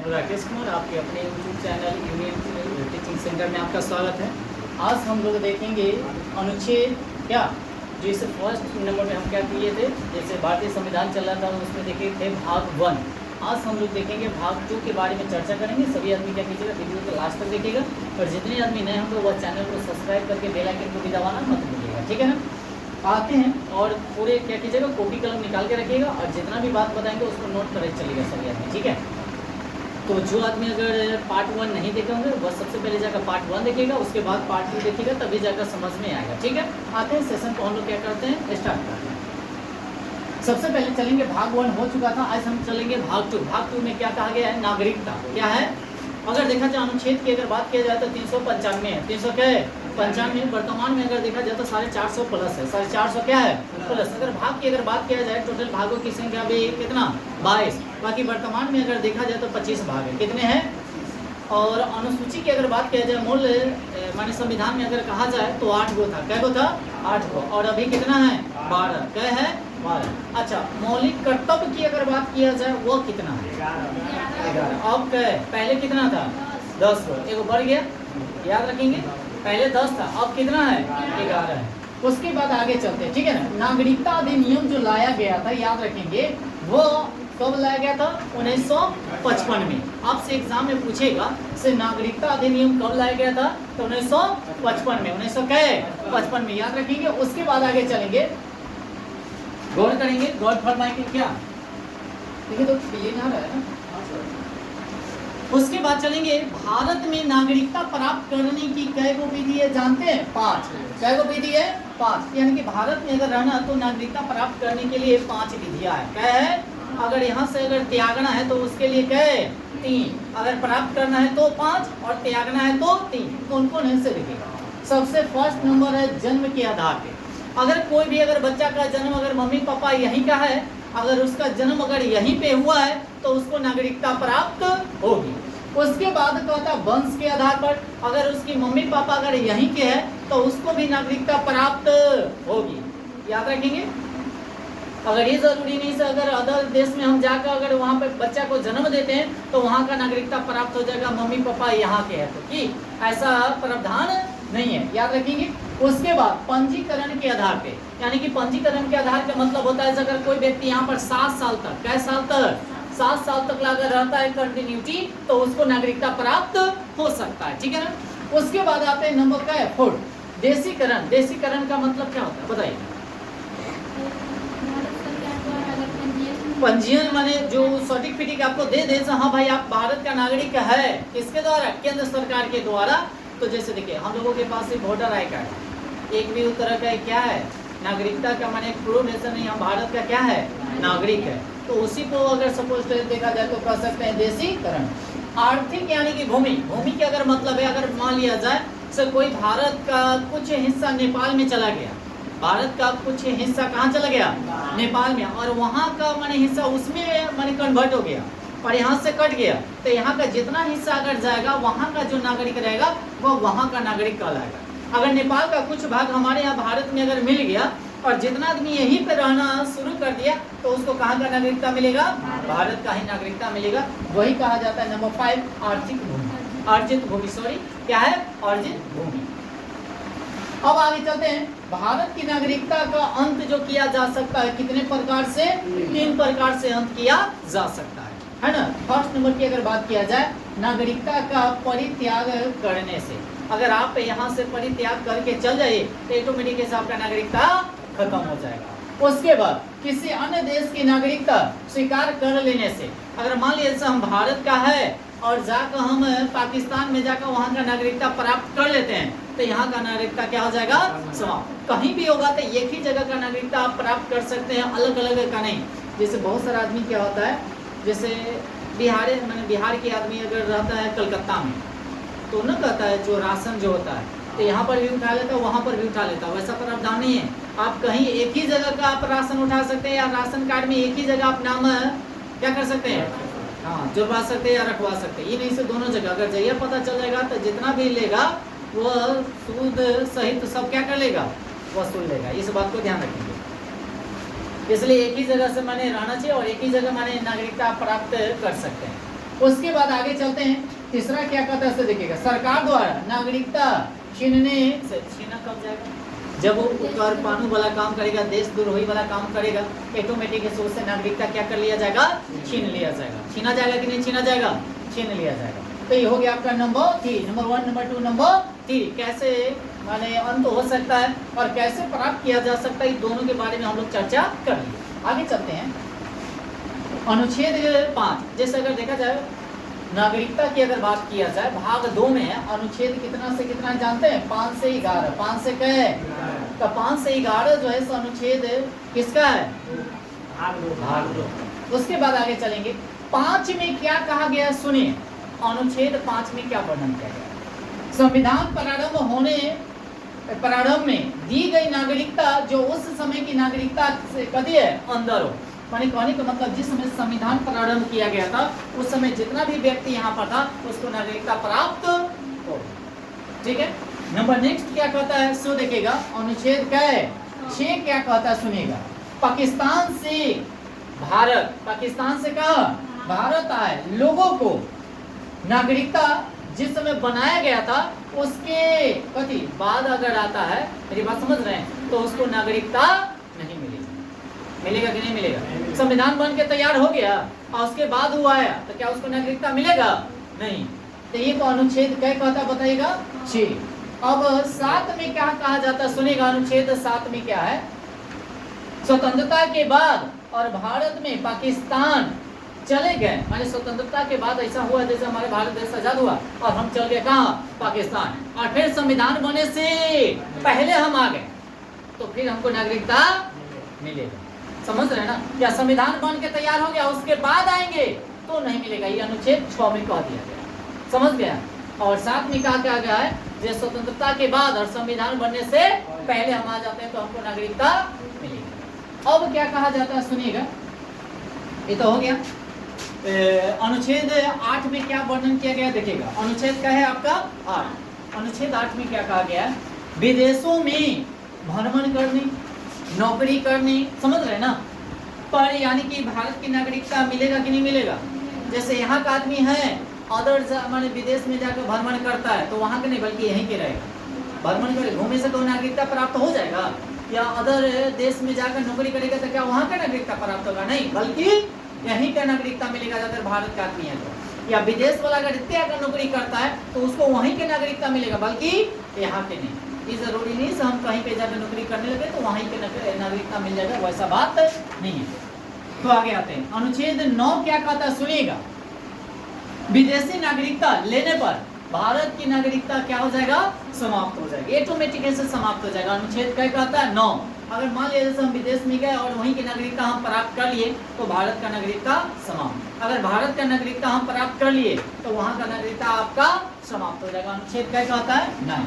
राकेश कुमार, आपके अपने YouTube channel union teaching centre में आपका स्वागत है। आज हम लोग देखेंगे अनुच्छेद क्या, जो इसे फर्स्ट नंबर में हम क्या किए थे, जैसे भारतीय संविधान चल रहा था उसमें देखे थे भाग 1। आज हम लोग देखेंगे भाग 2 के बारे में चर्चा करेंगे। सभी आदमी क्या कीजिएगा, वीडियो को लास्ट तक देखिएगा, और जितने आदमी नए होंगे वह चैनल को सब्सक्राइब करके बेल आइकन को भी दबाना मत भूलिएगा, ठीक है ना। आते हैं और पूरे क्या कीजिएगा, कॉपी कलम निकाल के रखिएगा और जितना भी बात बताएंगे उसको नोट करके चलिएगा सभी आदमी, ठीक है। तो जो आदमी अगर पार्ट 1 नहीं देखे होंगे वह सबसे पहले जाकर पार्ट 1 देखिएगा, उसके बाद पार्ट 2 देखिएगा, तभी जाकर समझ में आएगा, ठीक है। आते हैं सेशन को हम लोग क्या करते हैं, स्टार्ट करते हैं। सबसे पहले चलेंगे भाग 1 हो चुका था, आज हम चलेंगे भाग 2। भाग 2 में क्या कहा गया है, नागरिकता क्या है। अगर देखा जाए अनुच्छेद की अगर बात किया जाए तो 395 है, 300 क्या है 95। वर्तमान में अगर देखा जाए तो 450 प्लस है, 450 क्या है प्लस। अगर भाग की अगर बात किया जाए टोटल भागों की संख्या भी कितना 22, बाकी वर्तमान में अगर देखा जाए तो 25 भाग है, कितने हैं। और अनुसूची की अगर बात किया जाए मूल माने संविधान में अगर कहा जाए तो 8 गो था, कै गो था 8 गो, और अभी कितना है 12, कै है 12। अच्छा, मौलिक कर्तव्य की अगर बात किया जाए वो कितना है 11। अब कै पहले कितना था 10 गो, एगो बढ़ गया, याद रखेंगे पहले 10 था, अब कितना है 11 है। उसके बाद आगे चलते हैं, ठीक है ना। नागरिकता अधिनियम जो लाया गया था, याद रखेंगे वो कब लाया गया था 1955 में। आपसे एग्जाम में पूछेगा से नागरिकता अधिनियम कब लाया गया था, तो 1955 में, 1955 में, याद रखेंगे। उसके बाद आगे चलेंगे, गौर करेंगे, गौर फरमाएंगे क्या, देखिए तो ये ना रहा है ना। उसके बाद चलेंगे, भारत में नागरिकता प्राप्त करने की कै गो विधि है जानते हैं, 5। कै गो विधि है 5, यानी कि भारत में अगर रहना तो नागरिकता प्राप्त करने के लिए 5 विधियां है। क्या है, अगर यहाँ से अगर त्यागना है तो उसके लिए क्या है 3, अगर प्राप्त करना है तो 5 और त्यागना है तो 3। कौन कौन है से लिखिएगा। सबसे फर्स्ट नंबर है जन्म के आधार पे। अगर कोई भी अगर बच्चा का जन्म अगर मम्मी पापा यहीं का है, अगर उसका जन्म अगर यहीं पे हुआ है तो उसको नागरिकता प्राप्त होगी। उसके बाद कहता वंश के आधार पर, अगर उसकी मम्मी पापा अगर यहीं के हैं तो उसको भी नागरिकता प्राप्त होगी, याद रखेंगे। अगर ये जरूरी नहीं से अगर अदर देश में हम जाकर अगर वहाँ पे बच्चा को जन्म देते हैं तो वहाँ का नागरिकता प्राप्त हो जाएगा, मम्मी पापा यहाँ के हैं तो, कि ऐसा प्रावधान नहीं है, याद रखेंगे। उसके बाद पंजीकरण के आधार पे, यानी कि पंजीकरण के आधार का मतलब होता है अगर कोई व्यक्ति यहाँ पर 7 साल तक, कै साल तक 7 साल तक अगर रहता है कंटिन्यूटी, तो उसको नागरिकता प्राप्त हो सकता है, ठीक है ना। उसके बाद आते हैं नंबर का है 4, देशीकरण। देशीकरण का मतलब क्या होता है बताइए। पंजीयन माने जो सर्टिफिकेट आपको दे दे, हाँ भाई आप भारत का नागरिक है, किसके द्वारा, केंद्र सरकार के द्वारा। तो जैसे देखिए हम लोगों के पास वोटर आई कार्ड, एक भी तरह का क्या है नागरिकता का माने प्रूफ नेशन नहीं, हम भारत का क्या है नागरिक है, तो उसी को अगर सपोज देखा जाए तो कह सकते हैं देशीकरण। आर्थिक यानी कि भूमि, भूमि के अगर मतलब है, अगर मान लिया जाए सर कोई भारत का कुछ हिस्सा नेपाल में चला गया, भारत का कुछ हिस्सा कहाँ चला गया नेपाल में, और वहाँ का माने हिस्सा उसमें माने कन्वर्ट हो गया और यहाँ से कट गया, तो यहाँ का जितना हिस्सा अगर जाएगा वहाँ का जो नागरिक रहेगा वह वहाँ का नागरिक कहलाएगा। अगर नेपाल का कुछ भाग हमारे यहाँ भारत में अगर मिल गया और जितना आदमी यहीं पे रहना शुरू कर दिया तो उसको कहाँ का नागरिकता मिलेगा, भारत का ही नागरिकता मिलेगा। वही कहा जाता है नंबर 5 आर्थिक भूमि, अर्जित भूमि, सॉरी क्या है अर्जित भूमि। अब आगे चलते हैं, भारत की नागरिकता का अंत जो किया जा सकता है कितने प्रकार से, 3 प्रकार से अंत किया जा सकता है ना। फर्स्ट नंबर की अगर बात किया जाए, नागरिकता का परित्याग करने से। अगर आप यहाँ से परित्याग करके चल जाइए तो ऑटोमेटिक से आपका नागरिकता खत्म हो जाएगा। उसके बाद किसी अन्य देश की नागरिकता स्वीकार कर लेने से, अगर मान लीजिए हम भारत का है और जाकर हम पाकिस्तान में जाकर वहाँ का नागरिकता प्राप्त कर लेते हैं तो यहाँ का नागरिकता क्या हो जाएगा समाप्त। कहीं भी होगा तो एक ही जगह का नागरिकता आप प्राप्त कर सकते हैं, अलग अलग का नहीं। जैसे बहुत सारा आदमी क्या होता है, जैसे बिहार के आदमी अगर रहता है कलकत्ता में तो न कहता है जो राशन जो होता है तो यहाँ पर भी उठा लेता है, वहाँ पर भी उठा लेता है, वैसा प्रावधान नहीं है। आप कहीं एक ही जगह का आप राशन उठा सकते हैं, या राशन कार्ड में एक ही जगह आप नाम क्या कर सकते हैं, हाँ जुड़वा सकते हैं या रखवा सकते हैं। ये नहीं से दोनों जगह अगर जगह पता चल जाएगा तो जितना भी लेगा वह सूद सहित सब क्या कर लेगा, वसूल लेगा। इस बात को ध्यान रखेंगे। इसलिए एक ही जगह से माने रहना चाहिए और एक ही जगह माने नागरिकता प्राप्त कर सकते हैं। उसके बाद आगे चलते हैं। तीसरा क्या कहता है, देखिएगा, सरकार द्वारा नागरिकता छीनने से, छीना कब जाएगा, जब वो उत्पादन वाला काम करेगा, देशद्रोही वाला काम करेगा, ऑटोमेटिक उससे नागरिकता क्या कर लिया जाएगा, छीन लिया जाएगा। छीना जाएगा कि नहीं छीना जाएगा, छीन लिया जाएगा। तो ये हो गया आपका नंबर 3, नंबर 1, नंबर 2, नंबर 3। कैसे माने अंत हो सकता है और कैसे प्राप्त किया जा सकता है, दोनों के बारे में हम लोग चर्चा कर लिए। आगे चलते हैं। अनुच्छेद 5, जैसे अगर देखा जाए नागरिकता की अगर बात किया जाए, भाग 2 में अनुच्छेद कितना से कितना जानते हैं, 5 से 11। 5 से क्या है, तो 5 से 11 जो है अनुच्छेद किसका है, भाग 2। उसके बाद आगे चलेंगे। 5 में क्या कहा गया सुनिए, अनुच्छेद 5 में क्या वर्णन किया गया। संविधान प्रारंभ में दी गई नागरिकता जो उस समय की नागरिकता से कभी है अंदर हो, माने कहने का मतलब जिस समय संविधान प्रारंभ किया गया था उस समय जितना भी व्यक्ति यहाँ पर था उसको नागरिकता प्राप्त हो। ठीक है। नंबर नेक्स्ट क्या कहता है, सो देखिएगा अनुच्छेद क्या है, 6 क्या कहता है सुनिएगा। पाकिस्तान से भारत, पाकिस्तान से कहा भारत आए लोगों को नागरिकता जिस समय बनाया गया था उसके कति बाद अगर आता है, मेरी बात समझ रहे हैं, तो उसको नागरिकता नहीं मिलेगी। मिलेगा कि नहीं मिलेगा। संविधान बन के तैयार हो गया और उसके बाद हुआ है तो क्या उसको नागरिकता मिलेगा, नहीं। तो ये तो अनुच्छेद क्या कहता बताइएगा, 6। अब 7 में क्या कहा जाता है सुनिएगा। अनुच्छेद 7 में क्या है, स्वतंत्रता के बाद और भारत में पाकिस्तान चले गए, माने स्वतंत्रता के बाद ऐसा हुआ जैसे हमारे भारत देश आजाद हुआ और हम चल गए कहाँ, पाकिस्तान, और फिर संविधान बने से पहले हम आ गए तो फिर हमको नागरिकता मिलेगा। समझ रहे हैं ना, या संविधान बन के तैयार हो गया उसके बाद आएंगे तो नहीं मिलेगा। ये अनुच्छेद 6 में कह दिया गया, समझ गया। और 7 में कहा गया है जो स्वतंत्रता के बाद और संविधान बनने से पहले हम आ जाते हैं तो हमको नागरिकता मिलेगी। अब क्या कहा जाता है सुनिएगा, ये तो हो गया। अनुच्छेद 8 में क्या वर्णन किया गया देखिएगा। अनुच्छेद क्या है आपका 8। अनुच्छेद 8 में क्या कहा गया है, विदेशों में भ्रमण करने, नौकरी करने, समझ रहे ना, पर यानी कि भारत की नागरिकता मिलेगा कि नहीं मिलेगा। जैसे यहाँ का आदमी है अदर माने विदेश में जाकर भ्रमण करता है तो वहाँ के नहीं बल्कि यहीं के रहेगा। भ्रमण करे घूमने से तो नागरिकता प्राप्त हो जाएगा, या अदर देश में जाकर नौकरी करेगा तो क्या वहाँ का नागरिकता प्राप्त होगा, नहीं, बल्कि यहीं का नागरिकता मिलेगा अगर भारत का आदमी है तो। या विदेश वाला अगर इतने अगर नौकरी करता है तो उसको वहीं के नागरिकता मिलेगा, बल्कि यहाँ के नहीं। ये जरूरी नहीं से हम कहीं पे जाकर नौकरी करने लगे तो वहीं के नागरिकता मिल जाएगा, वैसा बात नहीं है। तो आगे आते हैं। अनुच्छेद 9 क्या कहता है सुनिएगा, विदेशी नागरिकता लेने पर भारत की नागरिकता क्या हो जाएगा, समाप्त हो जाएगी, ऑटोमेटिकली से समाप्त हो जाएगा। अनुच्छेद क्या कहता है 9। अगर मान लिया जैसे हम विदेश में गए और वहीं की नागरिकता हम प्राप्त कर लिए तो भारत का नागरिकता समाप्त। अगर भारत का नागरिकता हम प्राप्त कर लिए तो वहाँ का नागरिकता आपका समाप्त हो जाएगा। अनुच्छेद क्या कहता है 9।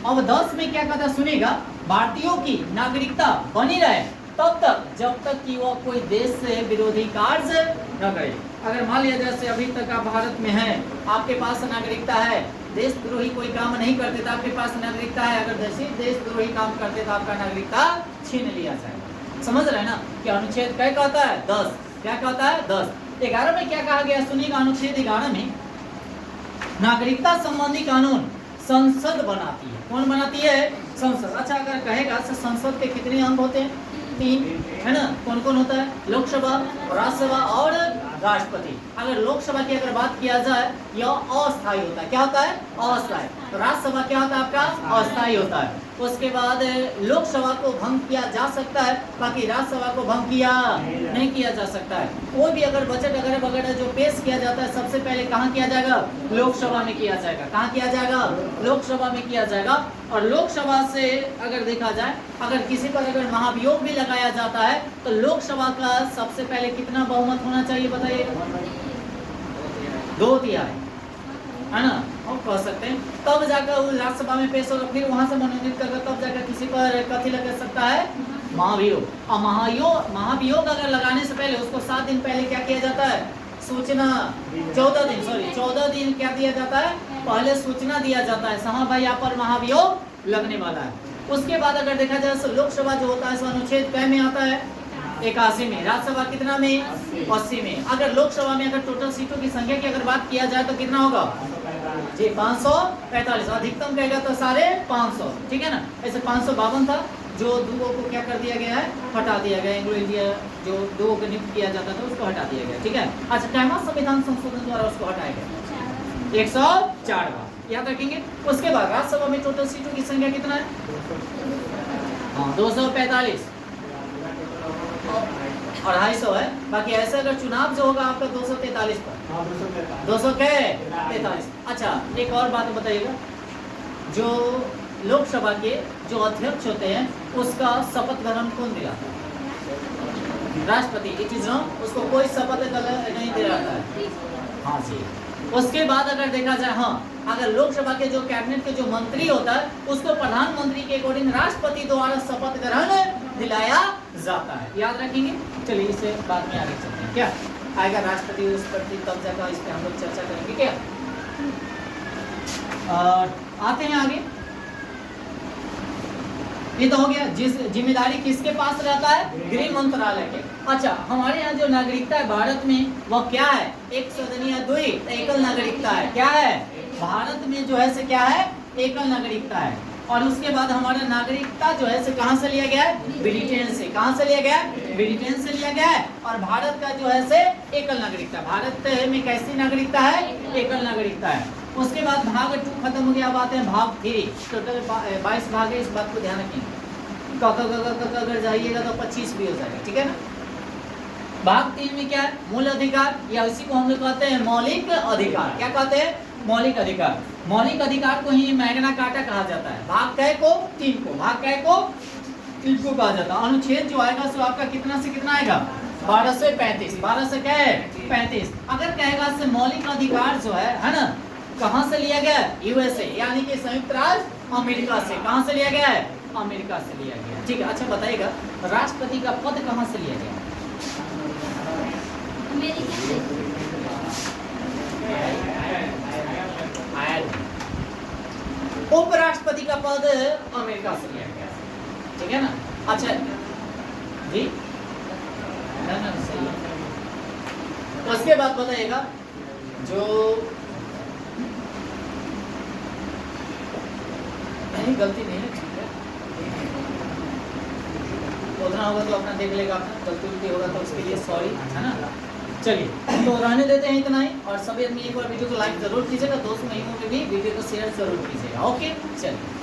अब 10 में क्या कहता है सुनिएगा, भारतीयों की नागरिकता बनी रहे तब तक जब तक कि वह कोई देश से विरोधी कार्य न करे। अगर मान लिया जैसे अभी तक आप भारत में हैं, आपके पास नागरिकता है, देशद्रोही कोई काम नहीं करते तो आपके पास नागरिकता है, अगर देशद्रोही काम करते तो आपका नागरिकता छीन लिया जाएगा। समझ रहे हैं ना कि अनुच्छेद क्या कहता है 10। क्या कहता है 10। 11 में क्या कहा गया सुनिएगा। अनुच्छेद 11 में नागरिकता संबंधी कानून संसद बनाती है। कौन बनाती है, संसद। अच्छा अगर कहेगा संसद के कितने अंग होते हैं, 3 है ना। कौन कौन होता है, लोकसभा, राज्यसभा और राष्ट्रपति। अगर लोकसभा की अगर बात किया जाए यह अस्थायी होता है। क्या होता है, अस्थायी। तो राज्यसभा क्या होता है आपका, अस्थायी होता है। उसके बाद लोकसभा को भंग किया जा सकता है, बाकी राज्यसभा को भंग किया नहीं किया जा सकता है। कोई भी अगर बजट वगैरह वगैरह जो पेश किया जाता है सबसे पहले कहाँ किया जाएगा, लोकसभा में किया जाएगा। कहाँ किया जाएगा, लोकसभा में किया जाएगा। और लोकसभा से अगर देखा जाए अगर किसी पर अगर महाभियोग भी लगाया जाता है तो लोकसभा का सबसे पहले कितना बहुमत होना चाहिए बताइएगा, 2/3 है ना, हम कह सकते हैं। तब जाकर वो राज्यसभा में पेश होगा, फिर वहां से मनोनीत करके तब जाकर किसी पर कथी लगा सकता है, महाभियोग। और महाभियोग अगर लगाने से पहले उसको 7 दिन पहले क्या किया जाता है, सूचना 14 दिन क्या दिया जाता है, पहले सूचना दिया जाता है हाँ भाई यहाँ पर महाभियोग लगने वाला है। उसके बाद अगर देखा जाए लोकसभा जो होता है अनुच्छेद कै में आता है, 81 में। राज्यसभा कितना में? 80 में। अगर लोकसभा में अगर टोटल सीटों की संख्या की अगर बात किया जाए तो कितना होगा जी? 545। अधिकतम कहेगा तो 550, ठीक है ना। ऐसे 552 था, जो दुओं को क्या कर दिया गया है? हटा दिया गया। एंग्लो इंडिया जो दुओं को नियुक्त किया जाता था उसको हटा दिया गया, ठीक है। अच्छा, कैमा संविधान संशोधन द्वारा उसको हटाया गया? 104 बार, याद रखेंगे। उसके बाद राज्यसभा में टोटल सीटों की संख्या कितना है? हाँ, 245 और 250 है। बाकी ऐसे अगर चुनाव जो होगा आपका 243 पर, 243। अच्छा, एक और बात बताइएगा, जो लोकसभा के जो अध्यक्ष होते हैं उसका शपथ ग्रहण कौन दिलाता है? राष्ट्रपति। इट इज रॉन्ग, उसको कोई शपथ नहीं दिलाता है। हाँ जी। उसके बाद अगर देखा जाए, हाँ, अगर लोकसभा के जो कैबिनेट के जो मंत्री होता है उसको प्रधानमंत्री के अकॉर्डिंग राष्ट्रपति द्वारा शपथ ग्रहण दिलाया जाता है, याद रखेंगे। चलिए इससे बाद में आगे चलते हैं। क्या आएगा राष्ट्रपति उस प्रति कब्जा का, इस पर हम लोग चर्चा करेंगे। क्या आते हैं आगे। ये तो हो गया, जिस जिम्मेदारी किसके पास रहता है? गृह मंत्रालय के। अच्छा, हमारे यहाँ जो नागरिकता है भारत में वह क्या है? एक सदनीय द्वि एकल नागरिकता है। क्या है भारत में जो है से क्या है? एकल नागरिकता है। और उसके बाद हमारा नागरिकता जो है से कहाँ से लिया गया है? ब्रिटेन से। कहाँ से लिया गया है? ब्रिटेन से लिया गया है। और भारत का जो है से एकल नागरिकता। भारत में कैसी नागरिकता है? एकल नागरिकता है। उसके बाद भाग 2 खत्म हो गया। अब आते हैं भाग 3। टोटल 22 भाग है, इस बात को ध्यान रखेंगे। अगर जाइएगा तो 25 भी हो जाएगा, ठीक है ना। भाग 3 में क्या है? मूल अधिकार, या इसी को हम लोग कहते हैं मौलिक अधिकार। क्या कहते हैं? मौलिक अधिकार। मौलिक अधिकार को ही मैग्ना कार्टा कहा जाता है। भाग कै को? 3 को। भाग कै को? 3 को कहा जाता है। अनुच्छेद जो आएगा सो आपका कितना से कितना आएगा? 12 से 35। 12 से क्या है? 35। अगर कहेगा से मौलिक अधिकार जो है ना, कहाँ से लिया गया है? यूएसए, यानी कि संयुक्त राज्य अमेरिका से। कहाँ से लिया गया है? अमेरिका से लिया गया, ठीक है। अच्छा बताइएगा, राष्ट्रपति का पद कहाँ से लिया गया? उपराष्ट्रपति का पद अमेरिका से लिया गया, ठीक है ना। अच्छा जी, सही है। उसके बाद बताइएगा, जो नहीं गलती नहीं है, ठीक है, उतना होगा तो अपना देख लेगा। अपना गलती उल्टी होगा तो उसके लिए सॉरी, है ना। चलिए तो रहने देते हैं इतना ही। और सभी आदमी एक बार वीडियो को लाइक जरूर कीजिएगा, दोस्त महिमों में भी वीडियो को शेयर जरूर कीजिएगा। ओके, चलिए।